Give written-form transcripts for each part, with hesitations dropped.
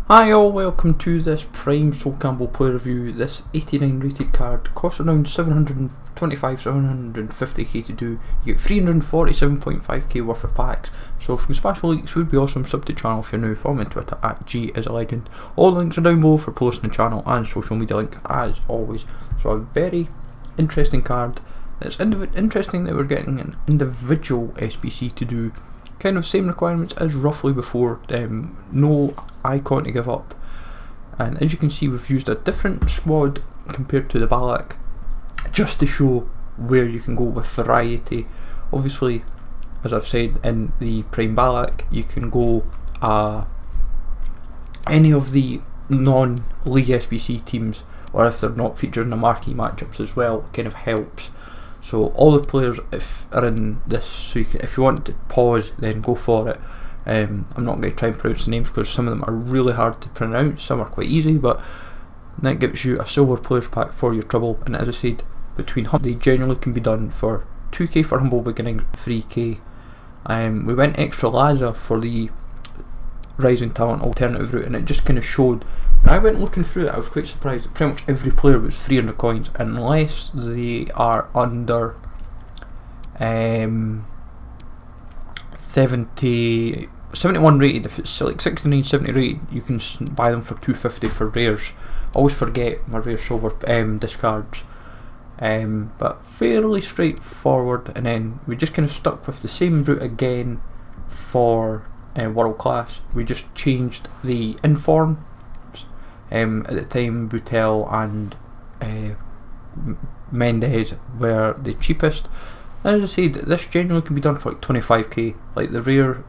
Hi all, welcome to this Prime Sol Campbell player review. This 89 rated card costs around 725, 750k to do. You get 347.5k worth of packs. So from special leaks would be awesome. Sub to the channel if you're new. Follow me on Twitter at @GIsALegend. All links are down below for posting the channel and social media link as always. So a very interesting card. It's interesting that we're getting an individual SBC to do. Kind of same requirements as roughly before, no icon to give up, and as you can see we've used a different squad compared to the Balak just to show where you can go with variety. Obviously, as I've said, in the Prime Balak you can go any of the non-league SBC teams, or if they're not featured in the marquee matchups as well, it kind of helps. So all the players are in this, so if you want to pause then go for it. I'm not going to try and pronounce the names because some of them are really hard to pronounce, some are quite easy, but that gives you a silver players pack for your trouble. And as I said, between they generally can be done for 2k for humble beginning, 3k. We went extra Laza for the rising talent alternative route, and it just kind of showed. When I went looking through it, I was quite surprised that pretty much every player was 300 coins unless they are under 71 rated. If it's like 69, 70 rated, you can buy them for 250 for rares. I always forget my rare silver discards, but fairly straightforward. And then we just kind of stuck with the same route again for world class. We just changed the informs. At the time Butel and Mendes were the cheapest. And as I said, this generally can be done for like 25k. Like the rare,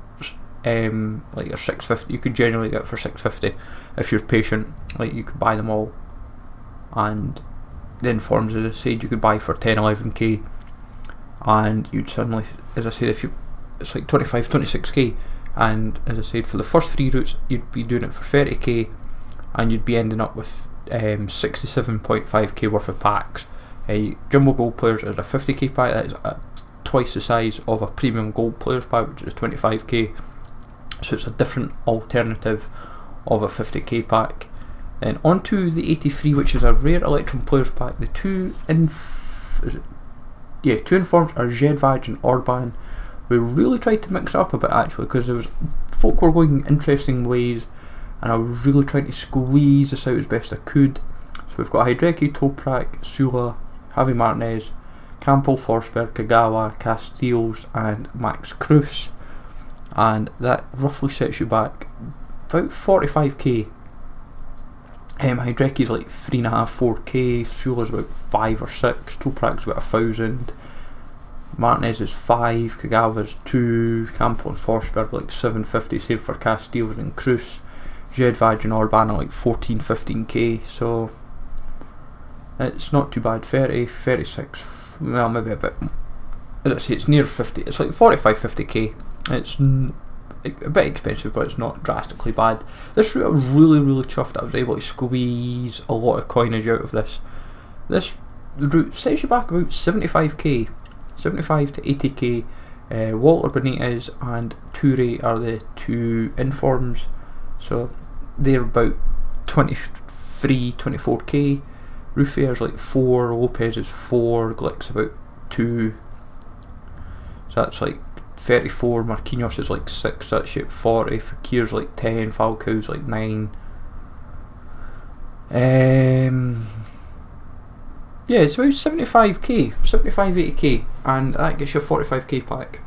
like your 650, you could generally get for 650 if you're patient. Like you could buy them all, and the informs, as I said, you could buy for 10, 11k, and you'd suddenly, as I said, if you, it's like 25, 26k. And as I said, for the first 3 routes, you'd be doing it for 30k. And you'd be ending up with 67.5k worth of packs. Jumbo Gold Players is a 50k pack, that is twice the size of a Premium Gold Players pack, which is 25k. So it's a different alternative of a 50k pack. Then onto the 83, which is a rare Electrum Players pack. The two informs are Zedvaj and Orban. We really tried to mix it up a bit actually, because there was folk were going interesting ways, and I was really trying to squeeze this out as best I could. So we've got Hydreki, Toprak, Sula, Javi Martinez, Campbell, Forsberg, Kagawa, Casteels and Max Cruz, and that roughly sets you back about 45k. Hydreki's like 3.5, 4k, Sula's about 5 or 6, Toprak's about 1,000, Martinez is 5, Kagawa's 2, Campbell and Forsberg like 750, same for Casteels and Cruz. Zedvaj and Orban are like 14, 15k, so it's not too bad. 30, 36, well maybe a bit, as I say, it's near 50, it's like 45, 50k. It's a bit expensive, but it's not drastically bad. This route I was really chuffed that I was able to squeeze a lot of coinage out of this. This route sets you back about 75k, 75 to 80k. Walter Benitez and Toure are the two informs, so they're about 23, 24k. Ruffier's like 4, Lopez is 4, Glick's about 2, so that's like 34. Marquinhos is like 6, that's shit 40. Fakir's like 10, Falcao's like 9. Yeah, it's about 75k, 75, 80k, and that gets you a 45k pack.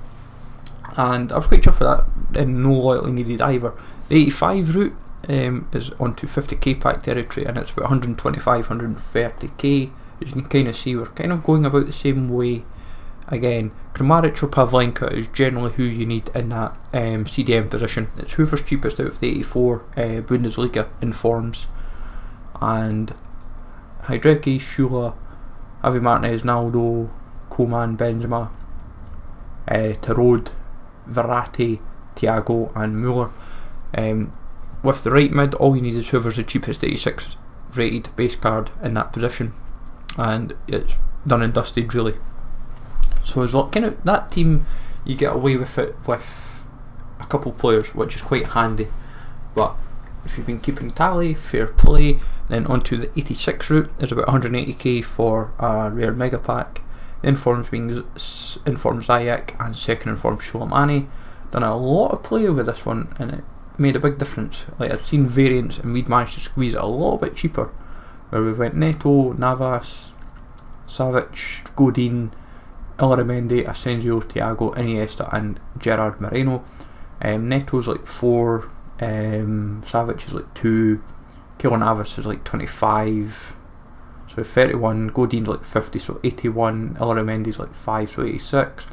And I was quite chuffed for that, and no loyalty needed either. The 85 route is onto 50k pack territory, and it's about 125, 130k. As you can kind of see, we're kind of going about the same way. Again, Kramaric or Pavlenka is generally who you need in that CDM position. It's whoever's cheapest out of the 84 Bundesliga informs. And Hydreki, Shula, Javi Martinez, Naldo, Koeman, Benzema, Tarod, Verratti, Thiago and Muller. With the right mid, all you need is whoever's the cheapest 86 rated base card in that position, and it's done and dusted really. So as kind of that team, you get away with it with a couple players, which is quite handy. But if you've been keeping tally, fair play. Then onto the 86 route is about 180k for a rare mega pack. Informs being Informed Zayek and second Informed Shulamani. Done a lot of play with this one and it made a big difference. Like I've seen variants and we'd managed to squeeze it a little bit cheaper, where we went Neto, Navas, Savic, Godin, Illaramendi, Asensio, Thiago, Iniesta and Gerard Moreno. Neto's like 4, Savic is like 2, Keylor Navas is like 25, so 31, Godin's like 50, so 81, Illaramendi's like 5, so 86.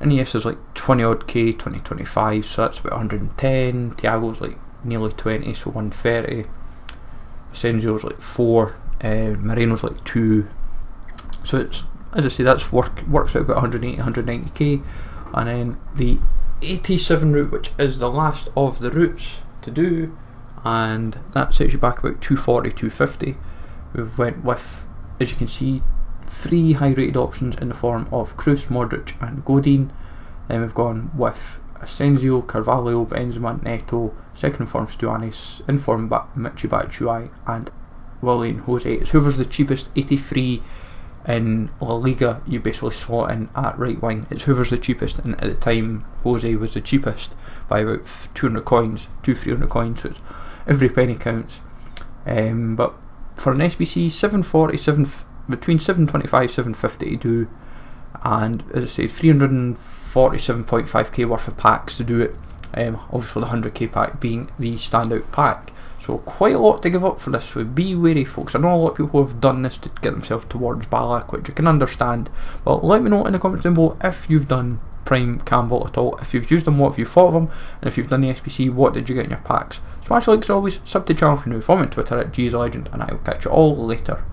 Iniesta's like 20 odd k, 25, so that's about 110. Thiago's like nearly 20, so 130. Asensio's like 4, Moreno's like 2. So it's, as I say, that's works out about 180, 190k. And then the 87 route, which is the last of the routes to do, and that sets you back about 240, 250. We've went with, as you can see, 3 high rated options in the form of Kroos, Modric and Godin. Then we've gone with Asensio, Carvalho, Benzema, Neto, second informed Stuanis, informed Michy Batshuayi and Willian Jose. It's whoever's the cheapest. 83 in La Liga you basically slot in at right wing. It's whoever's the cheapest, and at the time Jose was the cheapest by about 200 coins, 300 coins, so it's, every penny counts. But for an SBC, 740, between 725 750 to do, and as I say, 347.5k worth of packs to do it. Obviously the 100k pack being the standout pack, so quite a lot to give up for this, so be wary folks. I know a lot of people have done this to get themselves towards Balak, which I can understand, but let me know in the comments down below if you've done Prime Campbell at all. If you've used them, what have you thought of them, and if you've done the SBC, what did you get in your packs. Smash the like as always, sub to the channel if you're new, follow me on Twitter at GSLegend, and I will catch you all later.